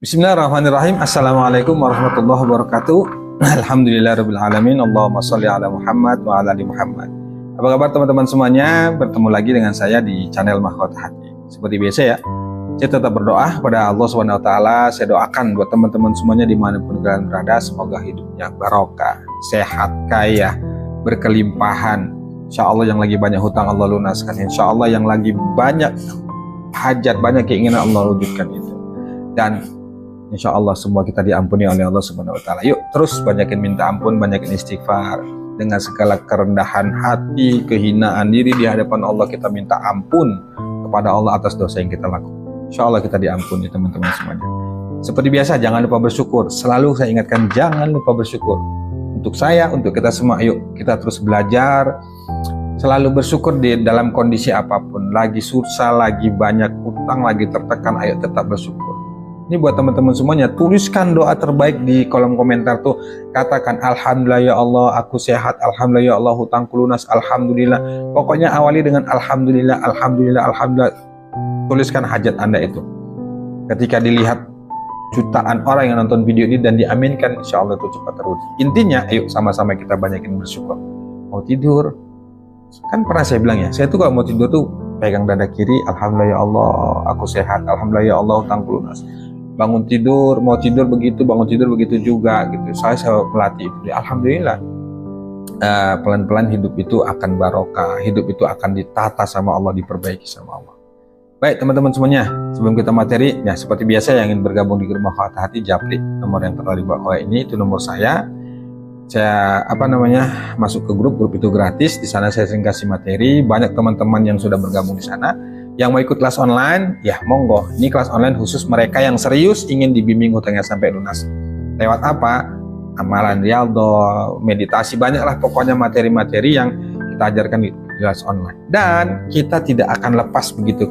Bismillahirrahmanirrahim. Assalamualaikum warahmatullahi wabarakatuh. Alhamdulillahirrabbilalamin. Allahumma sholli ala Muhammad wa ala ali Muhammad. Apa kabar teman-teman semuanya? Bertemu lagi dengan saya di channel Mahkota Hati. Seperti biasa ya, saya tetap berdoa kepada Allah Subhanahu wa taala. Saya doakan buat teman-teman semuanya dimanapun kalian berada, semoga hidupnya barokah, sehat, kaya, berkelimpahan. Insya Allah yang lagi banyak hutang Allah lunaskan. Insya Allah yang lagi banyak hajat, banyak keinginan Allah wujudkan itu. Dan insya Allah semua kita diampuni oleh Allah Subhanahu wa taala. Yuk terus banyakin minta ampun, banyakin istighfar. Dengan segala kerendahan hati, kehinaan diri di hadapan Allah, kita minta ampun kepada Allah atas dosa yang kita lakukan. Insya Allah kita diampuni teman-teman semuanya. Seperti biasa, jangan lupa bersyukur. Selalu saya ingatkan, jangan lupa bersyukur. Untuk saya, untuk kita semua, yuk kita terus belajar. Selalu bersyukur di dalam kondisi apapun. Lagi susah, lagi banyak utang, lagi tertekan, ayo tetap bersyukur. Ini buat teman-teman semuanya, tuliskan doa terbaik di kolom komentar tuh. Katakan, alhamdulillah ya Allah, aku sehat, alhamdulillah ya Allah, hutangku lunas, alhamdulillah. Pokoknya awali dengan alhamdulillah, alhamdulillah, alhamdulillah. Tuliskan hajat Anda itu. Ketika dilihat jutaan orang yang nonton video ini dan diaminkan, insya Allah itu cepat terwujud. Intinya, ayo sama-sama kita banyakin bersyukur. Mau tidur, kan pernah saya bilang ya, saya tuh kalau mau tidur tuh pegang dada kiri, alhamdulillah ya Allah, aku sehat, alhamdulillah ya Allah, hutangku lunas. Bangun tidur, mau tidur begitu, bangun tidur begitu juga gitu. Saya melatih itu. Alhamdulillah, pelan-pelan hidup itu akan barokah, hidup itu akan ditata sama Allah, diperbaiki sama Allah. Baik teman-teman semuanya, sebelum kita materi, ya seperti biasa yang ingin bergabung di grup Mahkota Hati, japri nomor yang tertera di bawah ini, itu nomor saya. Saya masuk ke grup itu gratis. Di sana saya sering kasih materi. Banyak teman-teman yang sudah bergabung di sana. Yang mau ikut kelas online, ya monggo. Ini kelas online khusus mereka yang serius ingin dibimbing hutangnya sampai lunas. Lewat apa? Amalan riyadhah, meditasi, banyaklah pokoknya materi-materi yang kita ajarkan di kelas online. Dan kita tidak akan lepas begitu.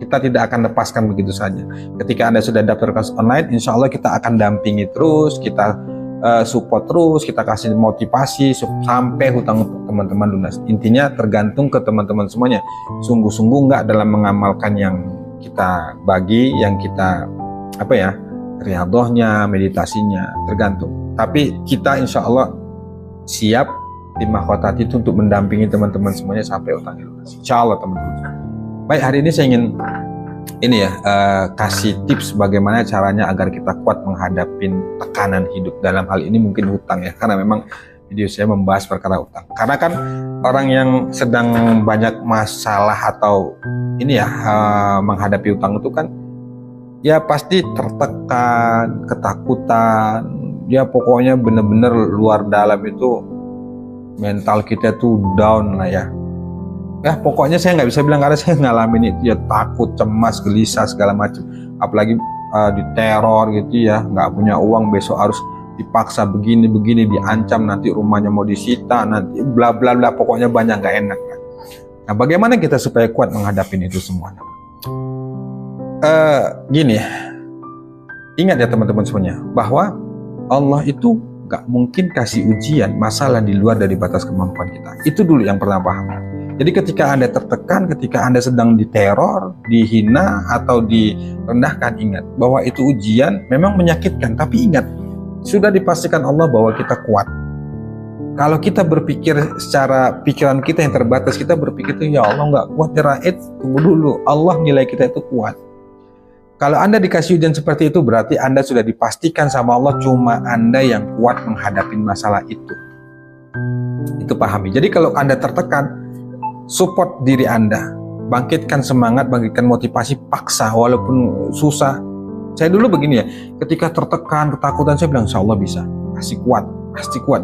Kita tidak akan lepaskan begitu saja. Ketika Anda sudah daftar kelas online, insya Allah kita akan dampingi terus, kita support terus, kita kasih motivasi sampai hutang teman-teman lunas. Intinya tergantung ke teman-teman semuanya, sungguh-sungguh nggak dalam mengamalkan yang kita bagi, yang kita riyadhahnya, meditasinya, tergantung. Tapi kita insya Allah siap di Mahkota Hati itu untuk mendampingi teman-teman semuanya sampai hutangnya lunas. Insya Allah teman-teman. Baik, hari ini saya ingin kasih tips bagaimana caranya agar kita kuat menghadapi tekanan hidup. Dalam hal ini mungkin hutang ya, karena memang video saya membahas perkara hutang. Karena kan orang yang sedang banyak masalah atau menghadapi hutang itu kan ya pasti tertekan, ketakutan, ya pokoknya bener-bener luar dalam itu mental kita tuh down lah ya. Ya pokoknya saya nggak bisa bilang karena saya ngalamin itu ya, takut, cemas, gelisah segala macam. Apalagi diteror gitu ya, nggak punya uang, besok harus dipaksa begini-begini, diancam nanti rumahnya mau disita, nanti bla bla bla, pokoknya banyak nggak enak. Nah bagaimana kita supaya kuat menghadapi itu semuanya? Gini ya, ingat ya teman-teman semuanya, bahwa Allah itu nggak mungkin kasih ujian masalah di luar dari batas kemampuan kita. Itu dulu yang pertama paham. Jadi ketika Anda tertekan, ketika Anda sedang diteror, dihina, atau direndahkan, ingat bahwa itu ujian memang menyakitkan. Tapi ingat, sudah dipastikan Allah bahwa kita kuat. Kalau kita berpikir secara pikiran kita yang terbatas, kita berpikir itu ya Allah nggak kuat, nyerahin, tunggu dulu. Allah nilai kita itu kuat. Kalau Anda dikasih ujian seperti itu, berarti Anda sudah dipastikan sama Allah cuma Anda yang kuat menghadapi masalah itu. Itu pahami. Jadi kalau Anda tertekan, support diri Anda, bangkitkan semangat, bangkitkan motivasi, paksa walaupun susah. Saya dulu begini ya, ketika tertekan, ketakutan, saya bilang insya Allah bisa, pasti kuat.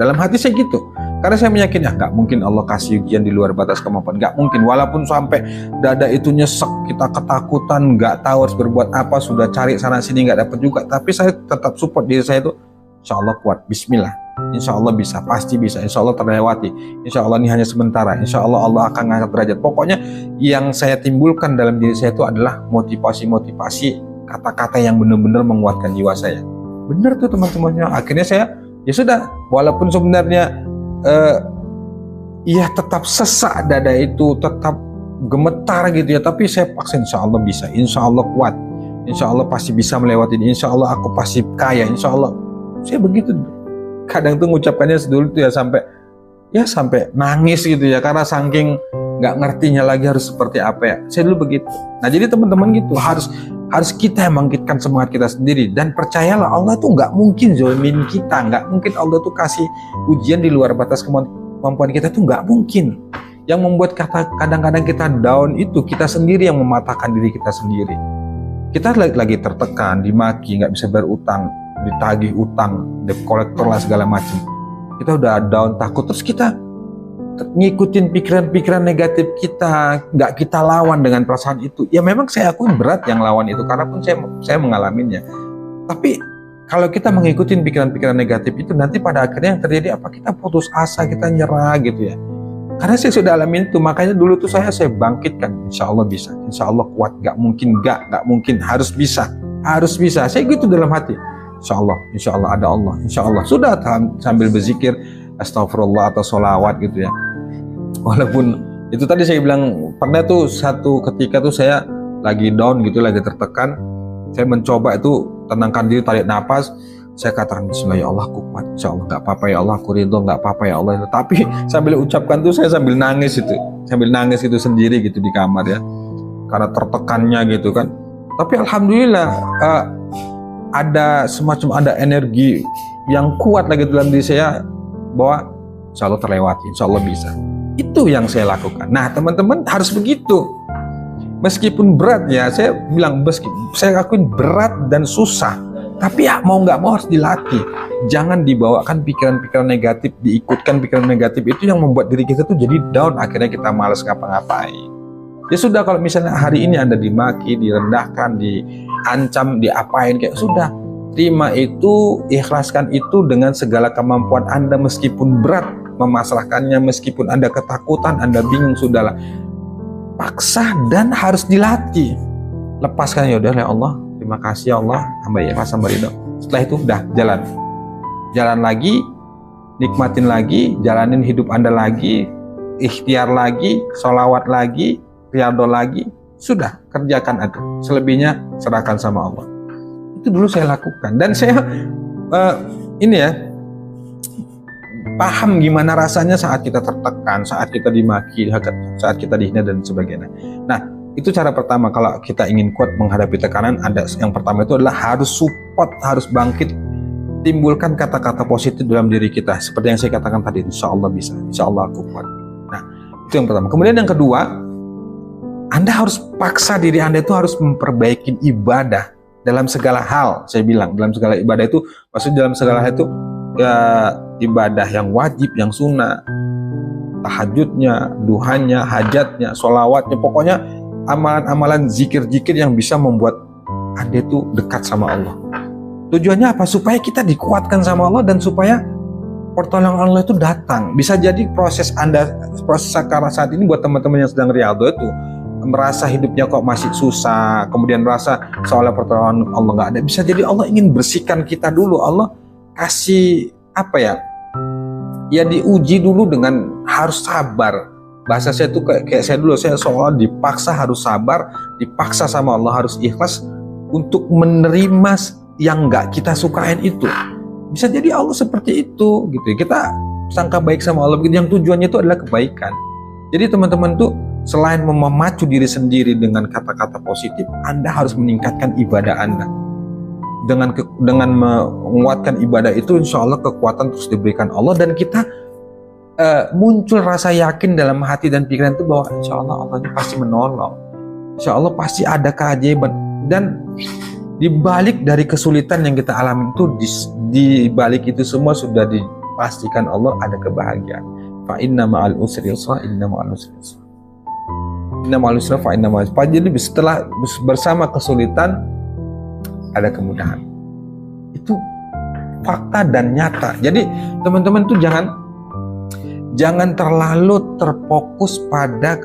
Dalam hati saya gitu, karena saya meyakini nggak mungkin Allah kasih ujian di luar batas kemampuan, nggak mungkin. Walaupun sampai dada itu nyesek, kita ketakutan, nggak tahu harus berbuat apa, sudah cari sana sini nggak dapat juga, tapi saya tetap support diri saya itu, insya Allah kuat, bismillah. Insya Allah bisa, pasti bisa, insya Allah terlewati, insya Allah ini hanya sementara, insya Allah Allah akan ngangkat derajat. Pokoknya yang saya timbulkan dalam diri saya itu adalah motivasi-motivasi, kata-kata yang benar-benar menguatkan jiwa saya. Benar tuh teman-temannya. Akhirnya saya ya sudah, walaupun sebenarnya tetap sesak dada itu, tetap gemetar gitu ya, tapi saya paksa insya Allah bisa, insya Allah kuat. insya Allah pasti bisa melewati ini, insya Allah aku pasti kaya, insya Allah. Saya begitu. Kadang tuh ngucapkannya dulu tuh ya sampai nangis gitu ya, karena saking nggak ngertinya lagi harus seperti apa ya. Saya dulu begitu. Nah jadi teman-teman gitu, harus kita yang bangkitkan semangat kita sendiri, dan percayalah Allah tuh nggak mungkin zolimin kita, nggak mungkin Allah tuh kasih ujian di luar batas kemampuan kita, tuh nggak mungkin. Yang membuat kadang-kadang kita down itu kita sendiri yang mematahkan diri kita sendiri. Kita lagi tertekan, dimaki, nggak bisa berutang, ditagih utang, debt collector lah segala macam. Kita udah down, takut, terus kita ngikutin pikiran-pikiran negatif kita, nggak kita lawan dengan perasaan itu. Ya memang saya akui berat yang lawan itu, karena pun saya mengalaminya. Tapi kalau kita mengikuti pikiran-pikiran negatif itu, nanti pada akhirnya yang terjadi apa? Kita putus asa, kita nyerah gitu ya. Karena saya sudah alamin itu, makanya dulu tuh saya bangkitkan. Insya Allah bisa, insya Allah kuat, nggak mungkin, harus bisa. Saya gitu dalam hati. Insya Allah ada Allah, insya Allah. Sudah sambil berzikir, astagfirullah atau sholawat gitu ya. Walaupun itu tadi saya bilang, pernah tuh satu ketika tuh saya lagi down gitu, lagi tertekan. Saya mencoba itu tenangkan diri, tarik nafas. Saya katakan bismillah, ya Allah aku kuat, insya Allah nggak apa-apa ya Allah, aku ridho, nggak apa-apa ya Allah. Tapi sambil ucapkan tuh saya sambil nangis itu sendiri gitu di kamar ya, karena tertekannya gitu kan. Tapi alhamdulillah ada energi yang kuat lagi dalam diri saya, bahwa insya Allah terlewati, insya Allah bisa. Itu yang saya lakukan. Nah teman-teman harus begitu, meskipun berat ya, saya bilang saya akuin berat dan susah, tapi ya mau nggak mau harus dilatih. Jangan dibawakan pikiran-pikiran negatif, diikutkan pikiran negatif itu yang membuat diri kita tuh jadi down, akhirnya kita malas ngapa-ngapain. Ya sudah, kalau misalnya hari ini Anda dimaki, direndahkan, diancam, diapain, kayak sudah, terima itu, ikhlaskan itu dengan segala kemampuan Anda, meskipun berat memasrahkannya, meskipun Anda ketakutan, Anda bingung, sudahlah. Paksa dan harus dilatih. Lepaskan, ya udah ya Allah, terima kasih ya Allah, hamba ikhlas, hamba ridho. Setelah itu udah jalan lagi, nikmatin lagi, jalanin hidup Anda lagi, ikhtiar lagi, sholawat lagi, riyadhah lagi, sudah kerjakan itu. Selebihnya serahkan sama Allah. Itu dulu saya lakukan, dan saya paham gimana rasanya saat kita tertekan, saat kita dimaki, saat kita dihina dan sebagainya. Nah, itu cara pertama. Kalau kita ingin kuat menghadapi tekanan, ada yang pertama itu adalah harus support, harus bangkit, timbulkan kata-kata positif dalam diri kita. Seperti yang saya katakan tadi, insya Allah bisa, insya Allah aku kuat. Nah, itu yang pertama. Kemudian yang kedua, Anda harus paksa diri Anda itu harus memperbaiki ibadah dalam segala hal. Saya bilang dalam segala ibadah itu, maksudnya dalam segala hal itu ya, ibadah yang wajib, yang sunnah, tahajudnya, duhanya, hajatnya, sholawatnya, pokoknya amalan-amalan zikir-zikir yang bisa membuat Anda itu dekat sama Allah. Tujuannya apa? Supaya kita dikuatkan sama Allah, dan supaya pertolongan Allah itu datang. Bisa jadi proses sekarang saat ini buat teman-teman yang sedang riyadhah itu merasa hidupnya kok masih susah, kemudian merasa seolah pertolongan Allah nggak ada. Bisa jadi Allah ingin bersihkan kita dulu. Allah kasih ya diuji dulu dengan harus sabar. Bahasa saya tuh kayak saya dulu, saya seolah dipaksa harus sabar, dipaksa sama Allah harus ikhlas untuk menerima yang nggak kita sukain itu. Bisa jadi Allah seperti itu gitu. Kita sangka baik sama Allah begitu, yang tujuannya itu adalah kebaikan. Jadi teman-teman tuh selain memacu diri sendiri dengan kata-kata positif, Anda harus meningkatkan ibadah Anda. Dengan menguatkan ibadah itu, insya Allah kekuatan terus diberikan Allah, dan kita muncul rasa yakin dalam hati dan pikiran itu bahwa insya Allah Allah ini pasti menolong, insya Allah pasti ada keajaiban. Dan dibalik dari kesulitan yang kita alami itu, dibalik itu semua sudah dipastikan Allah ada kebahagiaan. Fa inna ma'al usri yusra, inna ma'al usri yusra. Inna ma'al usri fa inna ma'al usri. Jadi setelah bersama kesulitan ada kemudahan. Itu fakta dan nyata. Jadi teman-teman tuh jangan terlalu terfokus pada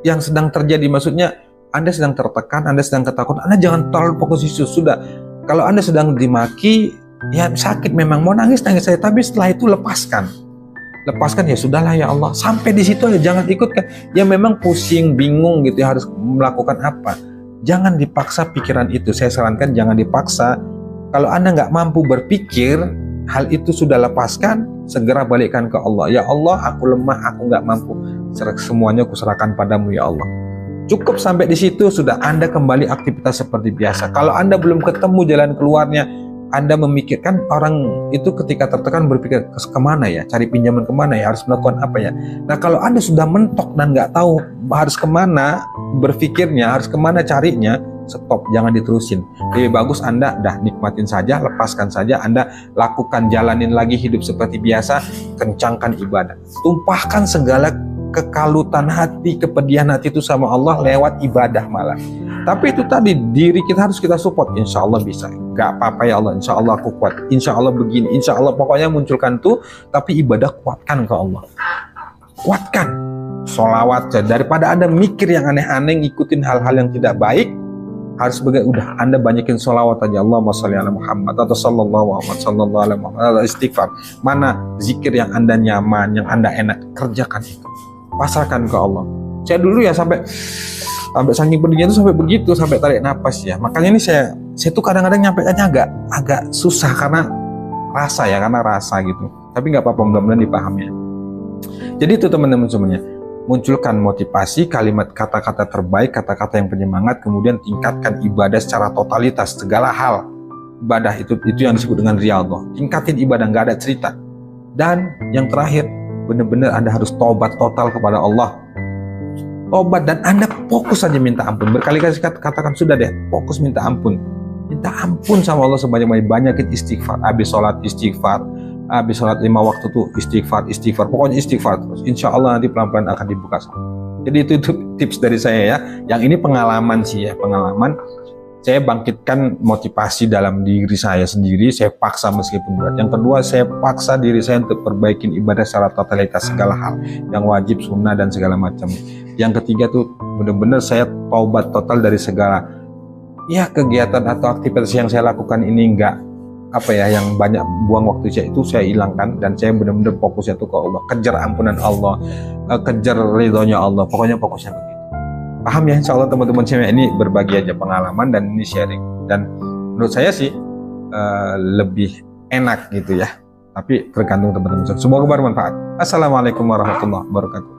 yang sedang terjadi. Maksudnya Anda sedang tertekan, Anda sedang ketakutan, Anda jangan terlalu fokus itu. Sudah, kalau Anda sedang dimaki, ya sakit memang, mau nangis saja, tapi setelah itu lepaskan, ya sudahlah ya Allah, sampai di situ aja, jangan ikutkan. Ya memang pusing, bingung gitu ya, harus melakukan apa. Jangan dipaksa pikiran itu. Saya sarankan jangan dipaksa. Kalau Anda nggak mampu berpikir, hal itu sudah lepaskan, segera balikkan ke Allah. Ya Allah, aku lemah, aku nggak mampu. Semuanya kuserahkan padamu ya Allah. Cukup sampai di situ, sudah Anda kembali aktivitas seperti biasa. Kalau Anda belum ketemu jalan keluarnya, Anda memikirkan, orang itu ketika tertekan berpikir kemana ya, cari pinjaman kemana ya, harus melakukan apa ya. Nah kalau Anda sudah mentok dan nggak tahu harus kemana berpikirnya, harus kemana carinya, stop, jangan diterusin. Lebih bagus Anda dah nikmatin saja, lepaskan saja, Anda lakukan, jalanin lagi hidup seperti biasa, kencangkan ibadah. Tumpahkan segala kekalutan hati, kepedihan hati itu sama Allah lewat ibadah malah. Tapi itu tadi, diri kita harus kita support. Insya Allah bisa, gak apa-apa ya Allah, insya Allah aku kuat, insya Allah begini, insya Allah, pokoknya munculkan tuh. Tapi ibadah kuatkan ke Allah, kuatkan sholawat. Daripada Anda mikir yang aneh-aneh, ngikutin hal-hal yang tidak baik, harus udah Anda banyakin sholawat aja. Allahumma sholli ala Muhammad, atau sallallahu alaihi Muhammad, atau istighfar. Mana zikir yang Anda nyaman, yang Anda enak, kerjakan itu, pasrahkan ke Allah. Saya dulu ya sampai saking pedihnya itu sampai begitu, sampai tarik napas ya. Makanya ini saya tuh kadang-kadang nyampaikannya agak susah karena rasa gitu. Tapi nggak apa-apa, mudah-mudahan dipahami ya. Jadi itu teman-teman semuanya, munculkan motivasi, kalimat kata-kata terbaik, kata-kata yang penyemangat, kemudian tingkatkan ibadah secara totalitas, segala hal. Ibadah itu yang disebut dengan riyadhah. Tingkatin ibadah, nggak ada cerita. Dan yang terakhir, benar-benar Anda harus tobat total kepada Allah. Tobat, dan Anda fokus saja minta ampun. Berkali-kali katakan, sudah deh, fokus minta ampun. Minta ampun sama Allah sebanyak-banyak, banyakin istighfar. Habis sholat istighfar, habis sholat 5 waktu tuh istighfar. Pokoknya istighfar terus. Insya Allah nanti pelan-pelan akan dibuka. Jadi itu tips dari saya ya. Yang ini pengalaman sih ya, pengalaman. Saya bangkitkan motivasi dalam diri saya sendiri, saya paksa meskipun berat. Yang kedua, saya paksa diri saya untuk perbaikin ibadah secara totalitas, segala hal, yang wajib, sunnah, dan segala macam. Yang ketiga tuh benar-benar saya taubat total dari segala ya kegiatan atau aktivitas yang saya lakukan ini yang banyak buang waktu saya, itu saya hilangkan, dan saya benar-benar fokusnya tuh ke Allah, kejar ampunan Allah, kejar ridhonya Allah, pokoknya fokusnya begitu. Paham ya? Insya Allah teman-teman saya ini berbagi aja pengalaman dan ini sharing, dan menurut saya sih lebih enak gitu ya, tapi tergantung teman-teman. Semoga bermanfaat. Assalamualaikum warahmatullahi wabarakatuh.